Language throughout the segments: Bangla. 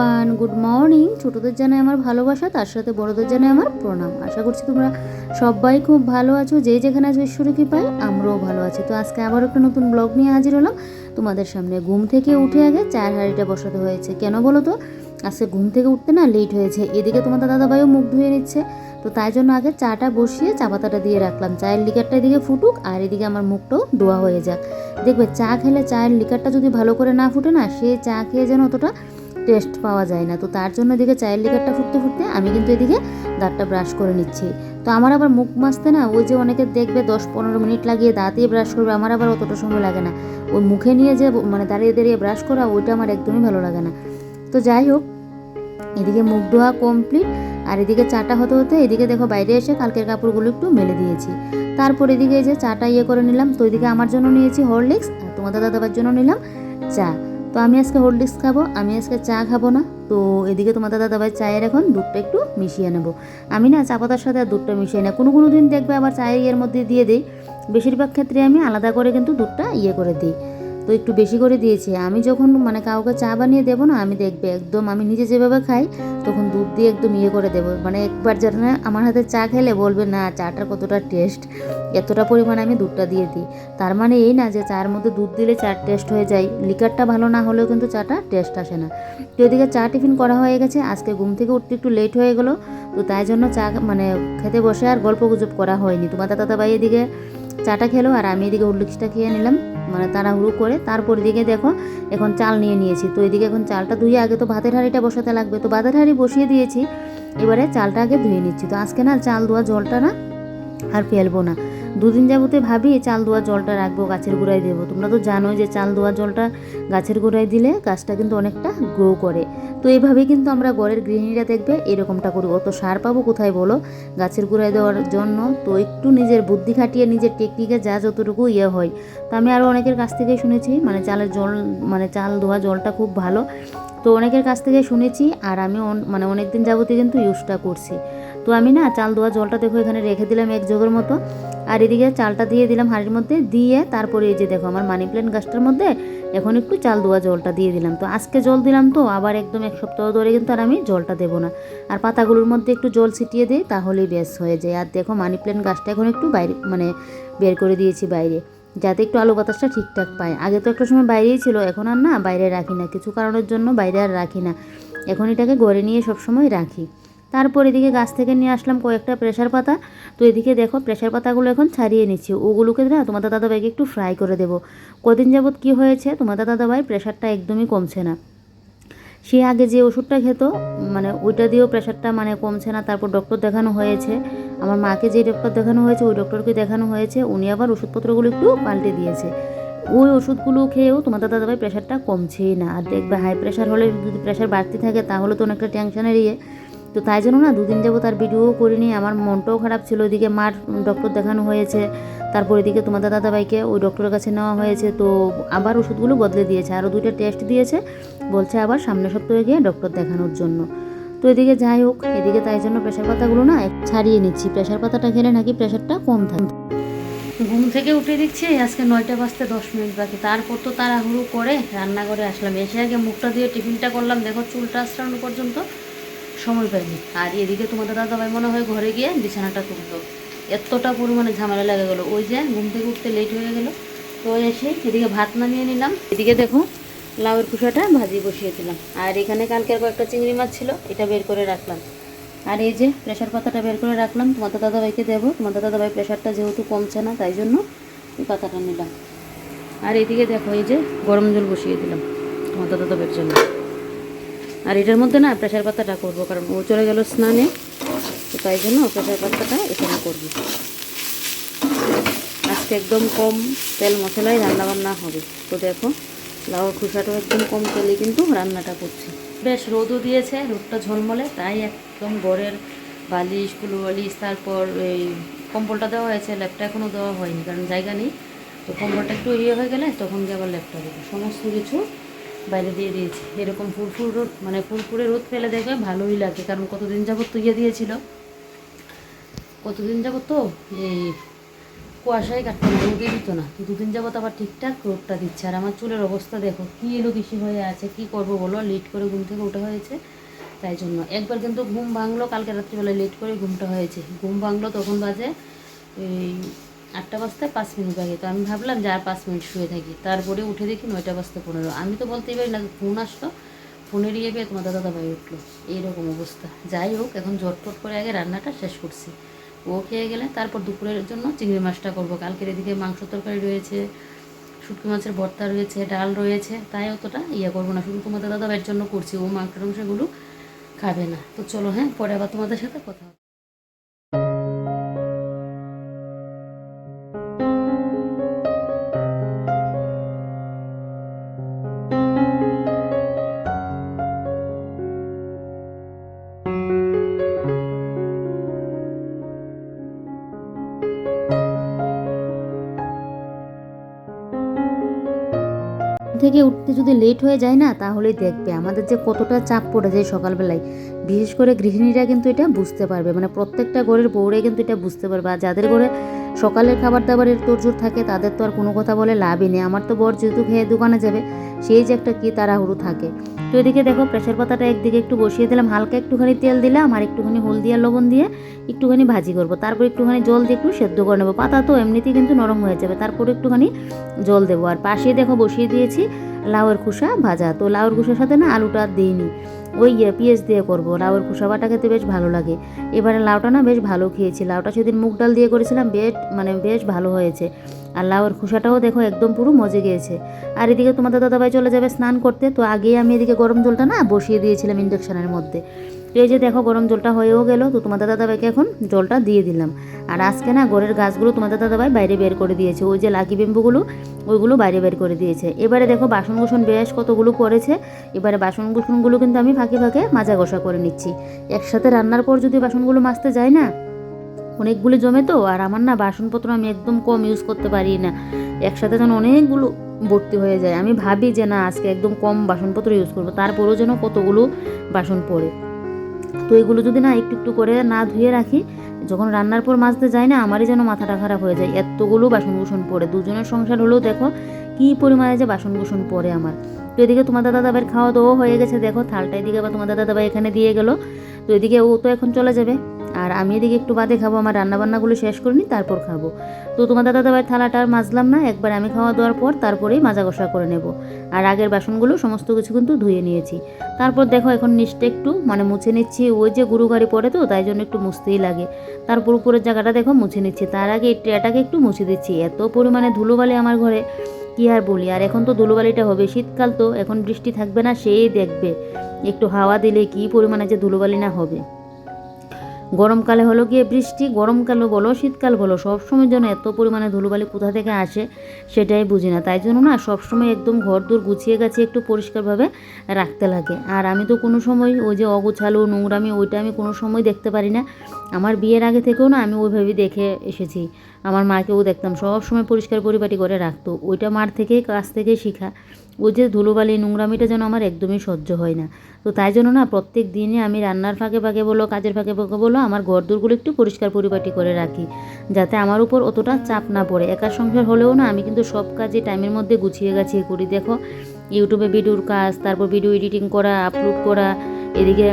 Everyone, good morning. ছোটদের জানাই আমার ভালোবাসা, তার সাথে বড়দের জানাই আমার প্রণাম। আশা করছি তোমরা সবাই খুব ভালো আছো। যে যেখানে আছো ঈশ্বরের কৃপায় আমরাও ভালো আছি। তো আজকে আবার একটা নতুন ব্লগ নিয়ে হাজির হলাম তোমাদের সামনে। ঘুম থেকে উঠে আগে চায়ের হাঁড়িটা বসাতে হয়েছে। কেন বলো তো? আজকে ঘুম থেকে উঠতে না লেট হয়েছে। এদিকে তোমাদের দাদাভাইও মুখ ধুয়ে নিচ্ছে, তো তাই জন্য আগে চাটা বসিয়ে চা পাতাটা দিয়ে রাখলাম। চায়ের লিকারটা এদিকে ফুটুক আর এদিকে আমার মুখটাও ধোয়া হয়ে যাক। দেখবে চা খেলে চায়ের লিকারটা যদি ভালো করে না ফুটে না, সে চা খেয়ে যেন অতটা টেস্ট পাওয়া যায় না। তো তার জন্য এদিকে চায়ের লিকারটা ফুটতে ফুটতে আমি কিন্তু এদিকে দাঁতটা ব্রাশ করে নিচ্ছি। তো আমার আবার মুখ মাজতে না ওই যে অনেকে দেখবে 10-15 মিনিট লাগিয়ে দাঁতই ব্রাশ করবে, আমার আবার অতটা সময় লাগে না। ওই মুখে নিয়ে যে মানে দাঁড়িয়ে দাঁড়িয়ে ব্রাশ করা, ওইটা আমার একদমই ভালো লাগে না। তো যাই হোক, এদিকে মুখ ধোয়া কমপ্লিট আর এদিকে চাটা হতে হতে এদিকে দেখো বাইরে এসে কালকের কাপড়গুলো একটু মেলে দিয়েছি। তারপর এদিকে এই যে চাটা করে নিলাম। তো এদিকে আমার জন্য নিয়েছি হরলিক্স আর তোমাদের দাদাবার জন্য নিলাম চা। তো আমি আজকে হরলিক্স খাবো, আমি আজকে চা খাবো না। তো এদিকে তোমাদের দাদাভাই চায়ের এখন দুধটা একটু মিশিয়ে নেব। আমি না চা পাতার সাথে আর দুধটা মিশিয়ে না, কোনো দিন দেখবে আবার চায়ের মধ্যে দিয়ে দিই। বেশিরভাগ ক্ষেত্রে আমি আলাদা করে কিন্তু দুধটা করে দিই। তো একটু বেশি করে দিয়েছি। আমি যখন মানে কাউকে চা বানিয়ে দেবো না, আমি দেখবে একদম আমি নিজে যেভাবে খাই তখন দুধ দিয়ে একদম করে দেবো। মানে একবার যারা আমার হাতে চা খেলে বলবে না চাটার কতটা টেস্ট, এতটা পরিমাণে আমি দুধটা দিয়ে দিই। তার মানে এই না যে চার মধ্যে দুধ দিলে চার টেস্ট হয়ে যায়। লিকারটা ভালো না হলেও কিন্তু চাটা টেস্ট আসে না। তো এদিকে চা টিফিন করা হয়ে গেছে। আজকে ঘুম থেকে উঠতে একটু লেট হয়ে গেলো, তো তাই জন্য চা মানে খেতে বসে আর গল্প গুজব করা হয়নি। তোমার দাদাভাই এদিকে চাটা খেলো আর আমি এদিকে হরলিক্সটা খেয়ে নিলাম মানে তাড়াহুড়ো করে। তারপর এদিকে দেখো এখন চাল নিয়েছি। তো এদিকে এখন চালটা ধুয়ে আগে তো ভাতের হাঁড়িটা বসাতে লাগবে, তো ভাতের হাঁড়ি বসিয়ে দিয়েছি। এবারে চালটা আগে ধুয়ে নিচ্ছি। তো আজকে না চাল ধোয়া জলটা না আর ফেলবো না। দুদিন যাবতে ভাবি চাল ধোয়া জলটা রাখবো, গাছের গোড়ায় দেবো। তোমরা তো জানোই যে চাল ধোয়া জলটা গাছের গোড়ায় দিলে গাছটা কিন্তু অনেকটা গ্রো করে। তো এইভাবেই কিন্তু আমরা ঘরের গৃহিণীরা দেখবে এরকমটা করি। অত সার পাবো কোথায় বলো গাছের গোড়ায় দেওয়ার জন্য? তো একটু নিজের বুদ্ধি খাটিয়ে নিজের টেকনিকে যা যতটুকু হয়। তো আমি আরও অনেকের কাছ থেকেই শুনেছি মানে চালের জল মানে চাল ধোয়া জলটা খুব ভালো। তো অনেকের কাছ থেকে শুনেছি আর আমি মানে অনেক দিন যাবতীয় কিন্তু ইউজটা করছি। তো আমি না চাল ধোয়া জলটা দেখো এখানে রেখে দিলাম এক জগের মতো। আর এদিকে চালটা দিয়ে দিলাম হাঁড়ির মধ্যে, দিয়ে তারপরে এই যে দেখো আমার মানি প্ল্যান্ট গাছটার মধ্যে এখন একটু চাল ধোয়া জলটা দিয়ে দিলাম। তো আজকে জল দিলাম, তো আবার একদম এক সপ্তাহ ধরে কিন্তু আর আমি জলটা দেবো না। আর পাতাগুলোর মধ্যে একটু জল ছিটিয়ে দিই, তাহলেই বেশ হয়ে যায়। আর দেখো মানি প্ল্যান্ট গাছটা এখন একটু বাইরে মানে বের করে দিয়েছি বাইরে, যাতে একটু আলো বাতাসটা ঠিকঠাক পায়। আগে তো একটা সময় বাইরেই ছিল, এখন আর না বাইরে রাখি না, কিছু কারণের জন্য বাইরে আর রাখি না। এখন এটাকে ঘরে নিয়ে সবসময় রাখি। তারপর এদিকে গাছ থেকে নিয়ে আসলাম কয়েকটা প্রেসার পাতা। তো এদিকে দেখো প্রেসার পাতাগুলো এখন ছাড়িয়ে নিচ্ছি। ওগুলোকে না তোমাদের দাদাভাইকে একটু ফ্রাই করে দেবো। কদিন যাবত কি হয়েছে, তোমাদের দাদাভাই প্রেশারটা একদমই কমছে না। সে আগে যে ওষুধটা খেত মানে ওইটা দিয়েও প্রেশারটা মানে কমছে না। তারপর ডক্টর দেখানো হয়েছে, আমার মাকে যে ডক্টর দেখানো হয়েছে ওই ডক্টরকে দেখানো হয়েছে, উনি আবার ওষুধপত্রগুলো একটু পাল্টে দিয়েছে। ওই ওষুধগুলো খেয়েও তোমাদের দাদাভাই প্রেশারটা কমছেই না। আর দেখবে হাই প্রেশার হলে যদি প্রেশার বাড়তি থাকে তাহলে তো অনেকটা টেনশনের তো তাই জন্য না দুদিন যাবো তার ভিডিও করিনি, আমার মনটাও খারাপ ছিল। এদিকে মার ডক্টর দেখানো হয়েছে, তারপর এদিকে তোমাদের দাদাভাইকে ওই ডক্টরের কাছে নেওয়া হয়েছে। তো আবার ওষুধগুলো বদলে দিয়েছে, আরও 2টা টেস্ট দিয়েছে, বলছে আবার সামনের সপ্তাহে গিয়ে ডক্টর দেখানোর জন্য। তো এদিকে যাই হোক, এদিকে তাই জন্য প্রেশার পাতাগুলো না ছাড়িয়ে নিচ্ছি। প্রেশার পাতাটা খেলে নাকি প্রেশারটা কম থাকে। ঘুম থেকে উঠে দিচ্ছি আজকে 9টা বাজতে 10 মিনিট বাকি। তারপর তো তাড়াহুড়ো করে রান্নাঘরে আসলাম, এসে আগে মুখটা দিয়ে টিফিনটা করলাম। দেখো চুলটা আঁচড়ানো পর্যন্ত সময় পাইনি। আর এদিকে তোমাদের দাদাভাই মনে হয় ঘরে গিয়ে বিছানাটা তুলতো, এতটা পরিমাণে ঝামেলা লেগে গেলো। ওই যে ঘুম থেকে উঠতে লেট হয়ে গেল। তো এসে এদিকে ভাত নামিয়ে নিলাম। এদিকে দেখো লাউয়ের কুসাটা ভাজি বসিয়ে দিলাম। আর এখানে কালকের কয়েকটা চিংড়ি মাছ ছিল, এটা বের করে রাখলাম। আর এই যে প্রেশার পাতাটা বের করে রাখলাম, তোমাদের দাদাভাইকে দেবো। তোমাদের দাদাভাই প্রেশারটা যেহেতু কমছে না তাই জন্য এই পাতাটা নিলাম। আর এদিকে দেখো এই যে গরম জল বসিয়ে দিলাম তোমাদের দাদাভাইয়ের জন্য। আর এটার মধ্যে না প্রেশার পাতাটা করবো, কারণ ও চলে গেল স্নানে, তো তাই জন্য প্রেশার পাতাটা এখানে করবো। আজকে একদম কম তেল মশলায় রান্নাবান্না হবে। তো দেখো লাউর খোসাটাও একদম কম তেলে কিন্তু রান্নাটা করছি। বেশ রোদও দিয়েছে, রোদটা ঝলমলে, তাই একদম ঘরের বালিশ কুলো বালিশ তারপর এই কম্বলটা দেওয়া হয়েছে, ল্যাপটা এখনও দেওয়া হয়নি কারণ জায়গা নেই। তো কম্বলটা একটু হয়ে গেলে তখন গিয়ে আবার ল্যাপটা দেবো। সমস্ত কিছু বাইরে দিয়ে দিয়েছি। এরকম ফুরফুর রোদ মানে ফুরফুরে রোদ পেলে দেখবে ভালোই লাগে, কারণ কতদিন যাবত তো দিয়েছিল, কতদিন যাবত তো এই কুয়াশায় কাটতো না, রোদে দিত না, তো দুদিন যাবত আবার ঠিকঠাক রোদটা দিচ্ছে। আর আমার চুলের অবস্থা দেখো কী এলো বেশি হয়ে আছে, কি করব বলো, লেট করে ঘুম থেকে ওঠা হয়েছে তাই জন্য। একবার কিন্তু ঘুম ভাঙলো, কালকে রাত্রিবেলায় লেট করে ঘুমটা হয়েছে, ঘুম ভাঙলো তখন বাজে এই 8টা বাজতে 5 মিনিট আগে। তো আমি ভাবলাম যে আর 5 মিনিট শুয়ে থাকি, তারপরে উঠে দেখি 9টা বাজতে 15। আমি তো বলতেই পারি না, ফোন আসলো, ফোনের ইয়ে পেয়ে তোমার দাদা ভাই উঠলো, এইরকম অবস্থা। যাই হোক, এখন ঝটপট করে আগে রান্নাটা শেষ করছি, ও খেয়ে গেলে তারপর দুপুরের জন্য চিংড়ি মাছটা করবো। কালকের এদিকে মাংস তরকারি রয়েছে, শুটকি মাছের ভর্তা রয়েছে, ডাল রয়েছে, তাই অতটা ইয়ে করবো না, শুধু তোমাদের দাদা ভাইয়ের জন্য করছি, ও মাংস টাংসগুলো খাবে না। তো চলো, হ্যাঁ, পরে আবার তোমাদের সাথে কথা হবে। থেকে উঠতে যদি লেট হয়ে যায় না, তাহলেই দেখবে আমাদের যে কতটা চাপ পড়ে যায় সকালবেলায়। বিশেষ করে গৃহিণীরা কিন্তু এটা বুঝতে পারবে, মানে প্রত্যেকটা ঘরের বউরাই কিন্তু এটা বুঝতে পারবে। আর যাদের ঘরে সকালের খাবার দাবারের তোড়জোড় থাকে তাদের তো আর কোনো কথা বলে লাভই নেই। আমার তো বর যেহেতু খেয়ে দোকানে যাবে, সেই যে একটা কী তাড়াহুড়ো থাকে। তো এদিকে দেখো প্রেশার পাতাটা একদিকে একটু বসিয়ে দিলাম, হালকা একটুখানি তেল দিলাম, আর একটুখানি হলদি আর লবণ দিয়ে একটুখানি ভাজি করবো, তারপর একটুখানি জল দিয়ে একটু সেদ্ধ করে নেবো। পাতা তো এমনিতেই কিন্তু নরম হয়ে যাবে, তারপর একটুখানি জল দেবো। আর পাশে দেখো বসিয়ে দিয়েছি লাউয়ের খোসা ভাজা। তো লাউয়ের খোসার সাথে না আলুটা আর দিইনি, ওই পেঁয়াজ দিয়ে করবো। লাউয়ের খোসা বাটা খেতে বেশ ভালো লাগে। এবারে লাউটা না বেশ ভালো খেয়েছি, লাউটা সেদিন মুগ ডাল দিয়ে করেছিলাম, বেশ ভালো হয়েছে। আর লাউয়ের খোসাটাও দেখো একদম পুরো মজে গিয়েছে। আর এদিকে তোমাদের দাদাভাই চলে যাবে স্নান করতে, তো আগেই আমি এদিকে গরম জলটা না বসিয়ে দিয়েছিলাম ইন্ডাকশানের মধ্যে। তো এই যে দেখো গরম জলটা হয়েও গেল, তো তোমাদের দাদাভাইকে এখন জলটা দিয়ে দিলাম। আর আজকে না ঘরের গাছগুলো তোমাদের দাদাভাই বাইরে বের করে দিয়েছে, ওই যে লাকি বেম্বুগুলো ওইগুলো বাইরে বের করে দিয়েছে। এবারে দেখো বাসন কুসন বেশ কতগুলো পড়েছে, এবারে বাসন কুসনগুলো কিন্তু আমি ফাঁকে ফাঁকে মাজা ঘষা করে নিচ্ছি। একসাথে রান্নার পর যদি বাসনগুলো মাজতে যাই না, অনেকগুলো জমে তো। আর আমার না বাসনপত্র আমি একদম কম ইউজ করতে পারি না, একসাথে যেন অনেকগুলো ভর্তি হয়ে যায়। আমি ভাবি যে না আজকে একদম কম বাসনপত্র ইউজ করবো, তারপরেও যেন কতগুলো বাসন পড়ে। তো এগুলো যদি না একটু একটু করে না ধুয়ে রাখি, যখন রান্নার পর মাজতে যাই না, আমারই যেন মাথাটা খারাপ হয়ে যায়, এতগুলো বাসন কুসন পড়ে। দুজনের সংসার হলেও দেখো কী পরিমাণে যে বাসন কুসন পড়ে আমার। তো এদিকে তোমাদের দাদাভাইয়ের খাওয়া দাওয়া হয়ে গেছে, দেখো থালটা এদিকে আবার তোমাদের দাদাভাই এখানে দিয়ে গেল। তো এদিকে ও তো এখন চলে যাবে, আর আমি এদিকে একটু বাদে খাবো, আমার রান্নাবান্নাগুলো শেষ করে নিই তারপর খাবো। তো তোমাদের দাদাভাইয়ের থালাটা আর মাজলাম না, একবার আমি খাওয়া দাওয়ার পর তারপরেই মাজা ঘষা করে নেব। আর আগের বাসনগুলো সমস্ত কিছু কিন্তু ধুয়ে নিয়েছি। তারপর দেখো এখন নিচটা একটু মুছে নিচ্ছি, ওই যে গুরু গাড়ি পড়ে তো তাই জন্য একটু মুছতেই লাগে। তারপর উপরের জায়গাটা দেখো মুছে নিচ্ছি, তার আগে এই ট্রেটাকে একটু মুছে দিচ্ছি। এত পরিমাণে ধুলোবালি আমার ঘরে কি আর বলি। আর এখন তো ধুলোবালিটা হবে, শীতকাল তো, এখন বৃষ্টি থাকবে না, সেই দেখবে একটু হাওয়া দিলে কি পরিমাণে যে ধুলোবালি না হবে। গরমকালে হলো গিয়ে বৃষ্টি, গরমকালও বলো শীতকাল বলো, সবসময় যেন এত পরিমাণে ধুলোবালি কোথা থেকে আসে সেটাই বুঝি না। তাই জন্য না সবসময় একদম ঘর দূর গুছিয়ে গাছিয়ে একটু পরিষ্কারভাবে রাখতে লাগে। আর আমি তো কোনো সময় ওই যে অগুছালো নোংরামি ওইটা আমি কোনো সময় দেখতে পারি না। আমার বিয়ের আগে থেকেও না আমি ওইভাবেই দেখে এসেছি, আমার মাকেও দেখতাম সব সময় পরিষ্কার পরিপাটি করে রাখতো, ওইটা মার থেকেই কাছ থেকেই শেখা। ওই যে ধুলোবালি নোংরামিটা যেন আমার একদমই সহ্য হয় না। তো তাই জন্য না প্রত্যেক দিনই আমি রান্নার ফাঁকে ফাঁকে বলো কাজের ফাঁকে ফাঁকে বলো আমার ঘরদোরগুলো একটু পরিষ্কার পরিপাটি করে রাখি, যাতে আমার উপর অতটা চাপ না পড়ে। একা সংসার হলেও না আমি কিন্তু সব কাজই টাইমের মধ্যে গুছিয়ে গাছিয়ে করি। দেখো ইউটিউবে ভিডিওর কাজ, তারপর ভিডিও এডিটিং করা, আপলোড করা, এদিকে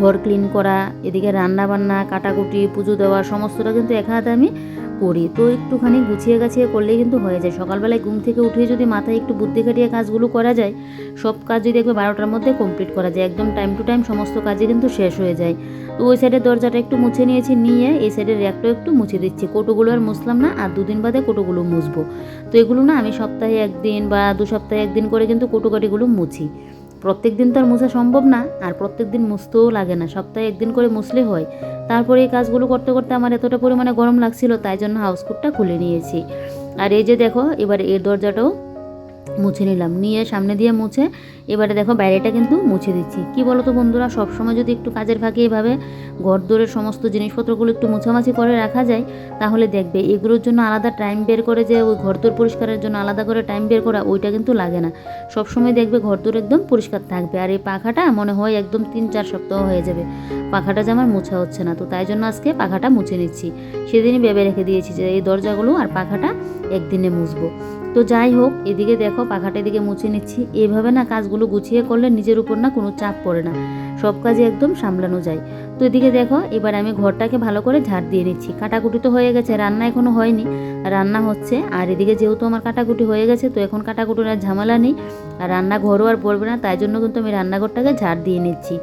ঘর ক্লিন করা, এদিকে রান্না বান্না, কাটাকুটি, পুজো দেওয়া, সমস্তটা কিন্তু এক হাতে আমি করি। তো একটুখানি গুছিয়ে গাছিয়ে করলেই কিন্তু হয়ে যায়। সকালবেলায় ঘুম থেকে উঠে যদি মাথায় একটু বুদ্ধি খাটিয়ে কাজগুলো করা যায়, সব কাজই দেখবে 12টার মধ্যে কমপ্লিট করা যায়, একদম টাইম টু টাইম সমস্ত কাজই কিন্তু শেষ হয়ে যায়। তো ওই সাইডের দরজাটা একটু মুছে নিয়েছি, নিয়ে এই সাইডের র্যাকটাও একটু মুছে দিচ্ছি। কোটোগুলো আর মুছলাম না, আর 2 দিন বাদে কোটোগুলো মুছবো। তো এগুলো না আমি সপ্তাহে 1 দিন বা 2 সপ্তাহে 1 দিন করে কিন্তু কোটোকাটিগুলো মুছি। প্রত্যেক দিন তো আর মোছা সম্ভব না, আর প্রত্যেক দিন মুছতেও লাগে না, সপ্তাহে 1 দিন করে মুছলে হয়। তারপরে এই কাজগুলো করতে করতে আমার এতটা পরিমাণে গরম লাগছিল, তাই জন্য হাউসকোটটা খুলে নিয়েছি। আর এই যে দেখো এবার এর দরজাটাও মুছে নিলাম, নিয়ে সামনে দিয়ে মুছে এবারে দেখো বাইরেটা কিন্তু মুছে দিচ্ছি। কি বলো তো বন্ধুরা, সবসময় যদি একটু কাজের ফাঁকে এভাবে ঘর দোরের সমস্ত জিনিসপত্রগুলো একটু মুছামাছি করে রাখা যায়, তাহলে দেখবে এগুলোর জন্য আলাদা টাইম বের করে যে ওই ঘর দোর পরিষ্কারের জন্য আলাদা করে টাইম বের করা, ওইটা কিন্তু লাগে না। সবসময় দেখবে ঘর দোর একদম পরিষ্কার থাকবে। আর এই পাখাটা মনে হয় একদম 3-4 সপ্তাহ হয়ে যাবে পাখাটা যে আমার মোছা হচ্ছে না, তো তাই জন্য আজকে পাখাটা মুছে নিচ্ছি। সেদিনই ভেবে রেখে দিয়েছি যে এই দরজাগুলো আর পাখাটা একদিনে মুছবো। তো যাই হোক, এদিকে দেখো পাখাটা এদিকে মুছে নিচ্ছি। এইভাবে না কাজগুলো গুছিয়ে করলে নিজের উপর না কোনো চাপ পড়ে না, সব কাজে একদম সামলানো যায়। তো এদিকে দেখো এবার আমি ঘরটাকে ভালো করে ঝাড় দিয়ে নিচ্ছি। কাটাকুটি তো হয়ে গেছে, রান্না এখনও হয়নি, রান্না হচ্ছে। আর এদিকে যেহেতু আমার কাটাকুটি হয়ে গেছে, তো এখন কাটাকুটির আর ঝামেলা নেই, আর রান্নাঘরও আর পড়বে না, তাই জন্য কিন্তু আমি রান্নাঘরটাকে ঝাড় দিয়ে নিচ্ছি।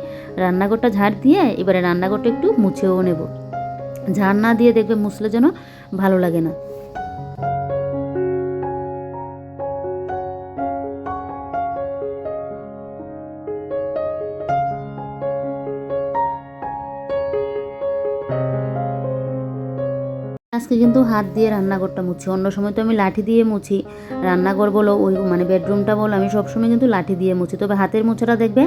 রান্নাঘরটা ঝাড় দিয়ে এবারে রান্নাঘরটা একটু মুছেও নেব। ঝাড় না দিয়ে দেখবে মুছলে যেন ভালো লাগে না। আজকে কিন্তু হাত দিয়ে রান্নাঘরটা মুছি, অন্য সময় তো আমি লাঠি দিয়ে মুছি। রান্নাঘর বলো ওই মানে বেডরুমটা বলো, আমি সবসময় কিন্তু লাঠি দিয়ে মুছি, তবে হাতের মোছাটা দেখবে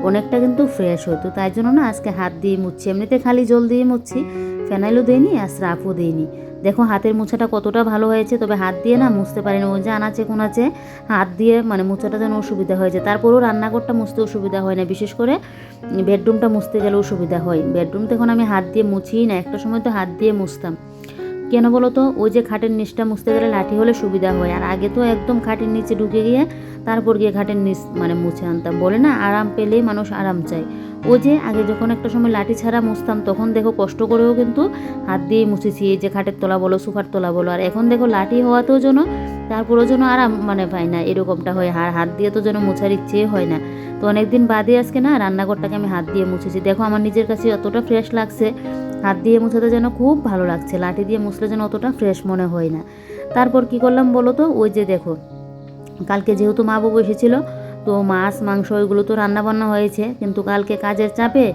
অনেকটা কিন্তু ফ্রেশ হয়। তো তাই জন্য না আজকে হাত দিয়ে মুছছি। এমনিতে খালি জল দিয়ে মুছছি, ফেনাইলও দিইনি আর স্রাফও দিইনি। দেখো হাতের মোছাটা কতটা ভালো হয়েছে, তবে হাত দিয়ে না মুছতে পারি না, ওই যে আনাচে কোনাচে হাত দিয়ে মানে মোছাটা যেন অসুবিধা হয়েছে। তারপরেও রান্নাঘরটা মুছতে অসুবিধা হয় না, বিশেষ করে বেডরুমটা মুছতে গেলে অসুবিধা হয়। বেডরুমটা এখন আমি হাত দিয়ে মুছিই না, একটা সময় তো হাত দিয়ে মুছতাম। কেন বলো তো, ওই যে খাটের নিচটা মুছতে গেলে লাঠি হলে সুবিধা হয়, আর আগে তো একদম খাটের নিচে ঢুকে গিয়ে তারপর গিয়ে খাটের নিচ মানে মুছে আনতাম। বলে না আরাম পেলেই মানুষ আরাম চায়। ওই যে আগে যখন একটা সময় লাঠি ছাড়া মুছতাম, তখন দেখো কষ্ট করেও কিন্তু হাত দিয়ে মুছেছি, এই যে খাটের তলা বলো সোফার তলা বলো। আর এখন দেখো লাঠি হওয়াতেও যেন তারপরেও যেন আরাম মানে পাই না, এরকমটা হয়। আর হাত দিয়ে তো যেন মোছার ইচ্ছে হয় না। তো অনেকদিন বাদে আজকে না রান্নাঘরটাকে আমি হাত দিয়ে মুছেছি। দেখো আমার নিজের কাছে অতটা ফ্রেশ লাগছে, হাত দিয়ে মুছাতে যেন খুব ভালো লাগছে, লাঠি দিয়ে মুছলে যেন অতটা ফ্রেশ মনে হয় না। তারপর কি করলাম বলো তো, ওই যে দেখো কালকে যেহেতু মা বাবু এসেছিলো, তো মাছ মাংস ওইগুলো তো রান্না বান্না হয়েছে, কিন্তু কালকে কাজের চাপে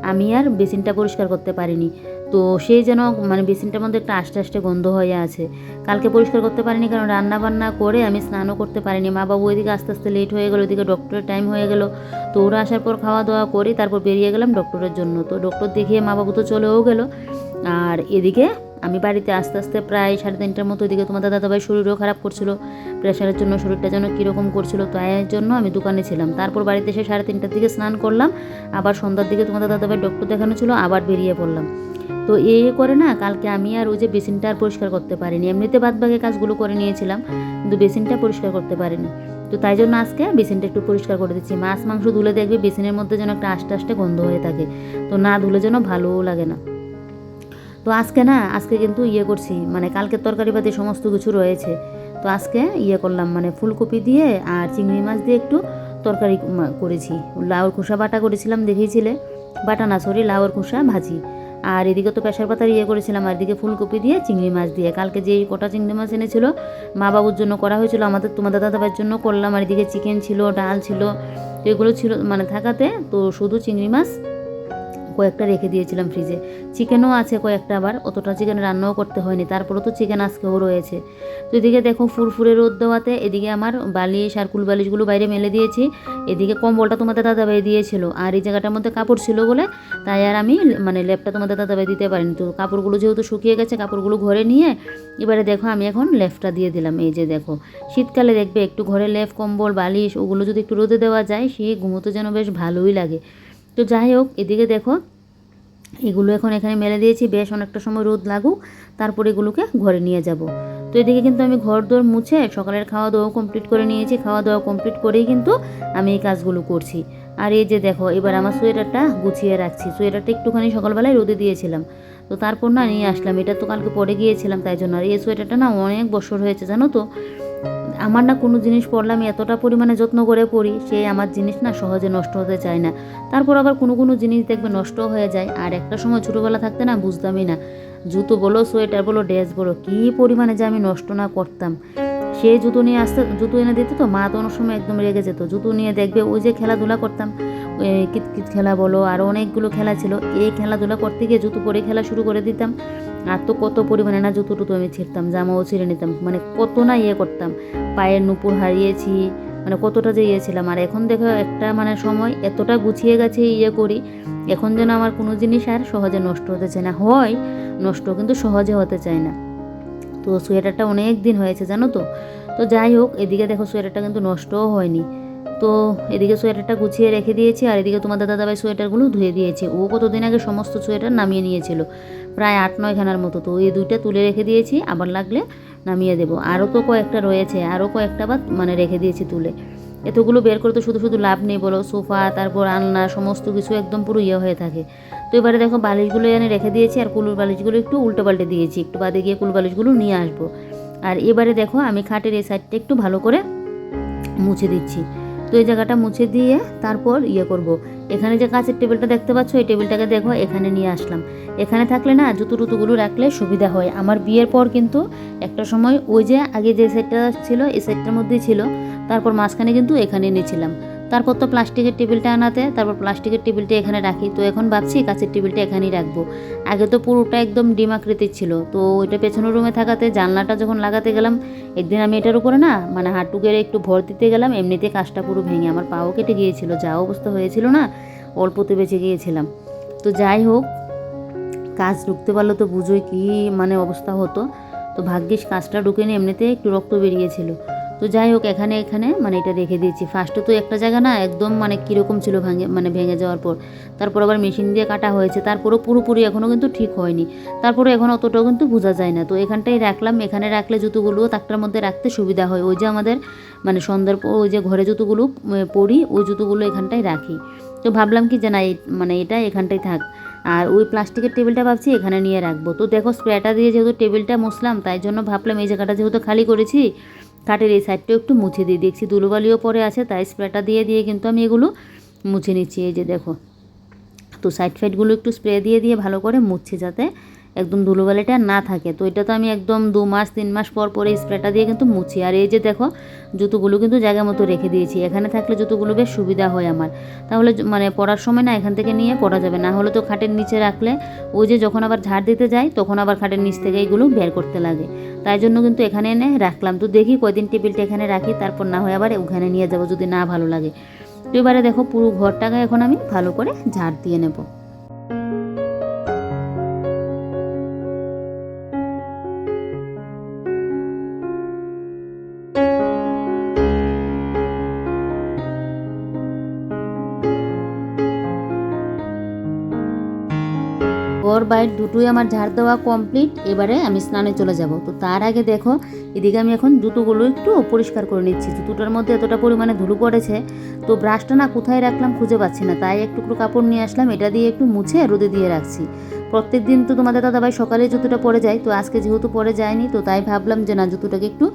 আমি আর বেসিনটা পরিষ্কার করতে পারিনি। তো সেই যেন মানে বেসিনটার মধ্যে একটা আস্তে আস্তে গন্ধ হয়ে আছে। কালকে পরিষ্কার করতে পারিনি কারণ রান্না বান্না করে আমি স্নানও করতে পারিনি। মা বাবু ওইদিকে আস্তে আস্তে লেট হয়ে গেলো, ওইদিকে ডক্টরের টাইম হয়ে গেলো। তো ওরা আসার পর খাওয়া দাওয়া করে তারপর বেরিয়ে গেলাম ডক্টরের জন্য। তো ডক্টর দেখিয়ে মা বাবু তো চলেও গেলো। আর এদিকে আমি বাড়িতে আস্তে আস্তে প্রায় 3:30টার মতো, এদিকে তোমাদের দাদাভাই শরীরও খারাপ করছিল, প্রেশারের জন্য শরীরটা যেন কীরকম করছিল, তাই জন্য আমি দোকানে ছিলাম। তারপর বাড়িতে এসে 3:30টার দিকে স্নান করলাম, আবার সন্ধ্যার দিকে তোমাদের দাদাভাই ডক্টর দেখানো ছিল, আবার বেরিয়ে পড়লাম। তো এই করে না কালকে আমি আর ওই যে বেসিনটা আর পরিষ্কার করতে পারিনি। এমনিতে বাদবাকি কাজগুলো করে নিয়েছিলাম, কিন্তু বেসিনটা পরিষ্কার করতে পারিনি। তো তাই জন্য আজকে বেসিনটা একটু পরিষ্কার করে দিচ্ছি। মাছ মাংস ধুলে দেখবে বেসিনের মধ্যে যেন একটা আস্তে আস্তে গন্ধ হয়ে থাকে, তো না ধুলে যেন ভালোও লাগে না। তো আজকে কিন্তু করছি, মানে কালকের তরকারি পাতি সমস্ত কিছু রয়েছে। তো আজকে করলাম মানে ফুলকপি দিয়ে আর চিংড়ি মাছ দিয়ে একটু তরকারি করেছি। লাউর খোসা বাটা করেছিলাম, দেখিয়েছিলে, বাটা না সরি লাউর খোসা ভাজি। আর এদিকে তো প্রেশার পাতার করেছিলাম, আর এদিকে ফুলকপি দিয়ে চিংড়ি মাছ দিয়ে। কালকে যে কটা চিংড়ি মাছ এনেছিল মা বাবুর জন্য করা হয়েছিল, তোমাদের দাদাভাইয়ের জন্য করলাম। আর এদিকে চিকেন ছিল, ডাল ছিল, তো এগুলো ছিল মানে থাকাতে তো শুধু চিংড়ি মাছ কয়েকটা রেখে দিয়েছিলাম ফ্রিজে। চিকেনও আছে কয়েকটা, আবার অতটা চিকেন রান্নাও করতে হয়নি, তারপরেও তো চিকেন আজকেও রয়েছে। তো এদিকে দেখো ফুরফুরে রোদ দেওয়াতে এদিকে আমার বালিশ আর কুল বালিশগুলো বাইরে মেলে দিয়েছি। এদিকে কম্বলটা তোমাদের দাদাভাই দিয়েছিল, আর এই জায়গাটার মধ্যে কাপড় ছিল বলে তাই আর আমি মানে লেপটা তোমাদের দাদাভাই দিতে পারিনি। তো কাপড়গুলো যেহেতু শুকিয়ে গেছে, কাপড়গুলো ঘরে নিয়ে এবারে দেখো আমি এখন লেপটা দিয়ে দিলাম। এই যে দেখো শীতকালে দেখবে একটু ঘরে লেপ কম্বল বালিশ ওগুলো যদি একটু রোদে দেওয়া যায়, সে ঘুমোতে যেন বেশ ভালোই লাগে। তো যাই হোক, এদিকে দেখো এগুলো এখন এখানে মেলে দিয়েছি, বেশ অনেকটা সময় রোদ লাগুক, তারপর এগুলোকে ঘরে নিয়ে যাব। তো এদিকে কিন্তু আমি ঘর দোর মুছে সকালের খাওয়া দাওয়া কমপ্লিট করে নিয়েছি। খাওয়া দাওয়া কমপ্লিট করেই কিন্তু আমি এই কাজগুলো করছি। আর এই যে দেখো এবার আমার সোয়েটারটা গুছিয়ে রাখছি। সোয়েটারটা একটুখানি সকালবেলায় রোদে দিয়েছিলাম, তো তারপর না নিয়ে আসলাম। এটা তো কালকে পরে গিয়েছিলাম, তাই জন্য। আর এই সোয়েটারটা না অনেক বছর হয়েছে জানো তো। আমার না কোনো জিনিস পরলে আমি এতটা পরিমাণে যত্ন করে পরি, সে আমার জিনিস না সহজে নষ্ট হতে চায় না। তারপর আবার কোনো জিনিস দেখবে নষ্ট হয়ে যায়। আর একটা সময় ছোটোবেলা থাকতে না বুঝতামই না, জুতো বলো সোয়েটার বলো ড্রেস বলো কী পরিমাণে যে আমি নষ্ট না করতাম। সে জুতো নিয়ে আসতে, জুতো এনে দিত তো মা, তো অনেক সময় একদম রেগে যেত। জুতো নিয়ে দেখবে ওই যে খেলাধুলা করতাম, কিতকিত খেলা বলো, আর অনেকগুলো খেলা ছিল, এই খেলাধুলা করতে গিয়ে জুতো পরে খেলা শুরু করে দিতাম। আর তো কত পরিমাণে না জুতো টুতো আমি ছিঁড়তাম, জামাও ছিঁড়ে নিতাম, মানে কত না ইয়ে করতাম, পায়ের নুপুর হারিয়েছি, মানে কতটা যে ইয়ে ছিলাম। আর এখন দেখো একটা মানে সময় এতটা গুছিয়ে গেছে ইয়ে করি, এখন যেন আমার কোনো জিনিস আর সহজে নষ্ট হতে চায় না, হয় নষ্ট কিন্তু সহজে হতে চায় না। তো সোয়েটারটা অনেক দিন হয়েছে জানো তো। তো যাই হোক, এদিকে দেখো সোয়েটারটা কিন্তু নষ্টও হয়নি। তো এদিকে সোয়েটারটা গুছিয়ে রেখে দিয়েছি, আর এদিকে তোমাদের দাদাভাই সোয়েটারগুলো ধুয়ে দিয়েছে। ও কতদিন আগে সমস্ত সোয়েটার নামিয়ে নিয়েছিল, প্রায় 8-9 খানার মতো। তো এই দুইটা তুলে রেখে দিয়েছি, আবার লাগলে নামিয়ে দেবো। আরও তো কয়েকটা রয়েছে, আরও কয়েকটা বা মানে রেখে দিয়েছি তুলে। এতগুলো বের করে তো শুধু শুধু লাভ নেই বলো, সোফা তারপর আলনা সমস্ত কিছু একদম পুরো ইয়ে হয়ে থাকে। তো এবারে দেখো বালিশগুলো এনে রেখে দিয়েছি, আর কুলুর বালিশগুলো একটু উল্টো পাল্টে দিয়েছি, একটু বাদে গিয়ে কুল বালিশগুলো নিয়ে আসবো। আর এবারে দেখো আমি খাটের এই সাইডটা একটু ভালো করে মুছে দিচ্ছি। তো এই জায়গাটা মুছে দিয়ে তারপর ইয়ে করব। এখানে যে কাঁচের টেবিলটা দেখতে পাচ্ছ, এই টেবিলটাকে দেখো এখানে নিয়ে আসলাম। এখানে থাকলে না জুতো টুতুগুলো রাখলে সুবিধা হয়। আমার বিয়ের পর কিন্তু একটা সময় ওই যে আগে যে সেটটা ছিল এই সেটটার মধ্যেই ছিল, তারপর মাঝখানে কিন্তু এখানে নিয়েছিলাম। তারপর তো প্লাস্টিকের টেবিলটা আনাতে, তারপর প্লাস্টিকের টেবিলটা এখানে রাখি। তো এখন ভাবছি কাঁচের টেবিলটা এখানেই রাখবো। আগে তো পুরোটা একদম ডিম আকৃতির ছিল, তো ওইটা পেছনের রুমে থাকাতে জানলাটা যখন লাগাতে গেলাম, একদিন আমি এটার উপরে না মানে হাঁটু গেড়ে একটু ভর দিতে গেলাম, এমনিতে কাজটা পুরো ভেঙে আমার পাও কেটে গিয়েছিল, যা অবস্থা হয়েছিল না, অল্পতে বেঁচে গিয়েছিলাম। তো যাই হোক, কাজ ঢুকতে পারলো তো বুঝোই কী মানে অবস্থা হতো। তো ভাগ্যিস কাজটা ঢুকে নিয়ে এমনিতে একটু রক্ত বেরিয়েছিল। তো যাই হোক, এখানে মানে এটা রেখে দিয়েছি। ফার্স্টে তো একটা জায়গা না একদম মানে কীরকম ছিল ভেঙে যাওয়ার পর, তারপর আবার মেশিন দিয়ে কাটা হয়েছে, তারপরও পুরোপুরি এখনও কিন্তু ঠিক হয়নি, তারপরে এখন অতটাও কিন্তু বোঝা যায় না। তো এখানটাই রাখলাম, এখানে রাখলে জুতোগুলো তাকটার মধ্যে রাখতে সুবিধা হয়। ওই যে আমাদের মানে সন্ধ্যার পর ওই যে ঘরে জুতোগুলো পরি, ওই জুতোগুলো এখানটায় রাখি। তো ভাবলাম কি যে না মানে এটা এখানটাই থাক। আর ওই প্লাস্টিকের টেবিলটা ভাবছি এখানে নিয়ে রাখবো। তো দেখো স্প্রেটা দিয়ে যেহেতু টেবিলটা মুছলাম, তাই জন্য ভাবলাম এই জায়গাটা যেহেতু খালি করেছি, কাঠের এই সাইডটাও একটু মুছে দিয়ে দেখছি ধুলোবালিও পরে আছে, তাই স্প্রেটা দিয়ে কিন্তু আমি এগুলো মুছে নিচ্ছি। এই যে দেখো, তো সাইড ফাইডগুলো একটু স্প্রে দিয়ে ভালো করে মুছছি, যাতে একদম ধুলোবালিটা না থাকে। তো এটা তো আমি একদম 2 মাস 3 মাস পর পরে স্প্রেটা দিয়ে কিন্তু মুছি। আর এই যে দেখো জুতোগুলো কিন্তু জায়গা মতো রেখে দিয়েছি, এখানে থাকলে জুতোগুলো বেশ সুবিধা হয় আমার। তাহলে মানে পরার সময় না এখান থেকে নিয়ে পরা যাবে, না হলে তো খাটের নিচে রাখলে ওই যে যখন আবার ঝাড় দিতে যাই তখন আবার খাটের নিচ থেকে এইগুলো বের করতে লাগে, তাই জন্য কিন্তু এখানে এনে রাখলাম। তো দেখি কয়দিন টেবিলটা এখানে রাখি, তারপর না হয় আবার ওখানে নিয়ে যাবো যদি না ভালো লাগে। তো এবারে দেখো পুরো ঘরটাকে এখন আমি ভালো করে ঝাড় দিয়ে নেব। ঘর বাইর দুটোই আমার ঝাড় দেওয়া কমপ্লিট। এবারে আমি স্নানে চলে যাব। তো তার আগে দেখো এদিকে আমি এখন জুতোগুলো একটু পরিষ্কার করে নিচ্ছি। জুতোটার মধ্যে এতটা পরিমাণে ধুলো পড়েছে, তো ব্রাশটা না কোথায় রাখলাম খুঁজে পাচ্ছি না, তাই একটু কাপড় নিয়ে আসলাম, এটা দিয়ে একটু মুছে রোদে দিয়ে রাখছি। প্রত্যেক দিন তো তোমাদের দাদাভাই সকালে জুতোটা পরে যায়, তো আজকে যেহেতু পরে যায়নি, তো তাই ভাবলাম যে না জুতোটাকে একটু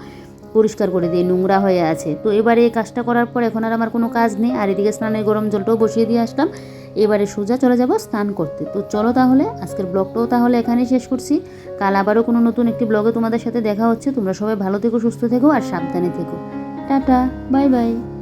পরিষ্কার করে দিই, নোংরা হয়ে আছে। তো এবারে এই কাজটা করার পর এখন আর আমার কোনো কাজ নেই। আর এদিকে স্নানের গরম জলটাও বসিয়ে দিয়ে আসলাম, এবারে সোজা চলে যাব স্নান করতে। তো চলো তাহলে আজকের ব্লগটাও তাহলে এখানেই শেষ করছি। কাল আবারও কোনো নতুন একটি ব্লগে তোমাদের সাথে দেখা হচ্ছে। তোমরা সবাই ভালো থেকো, সুস্থ থেকো আর সাবধানে থেকো। Tata, bye bye.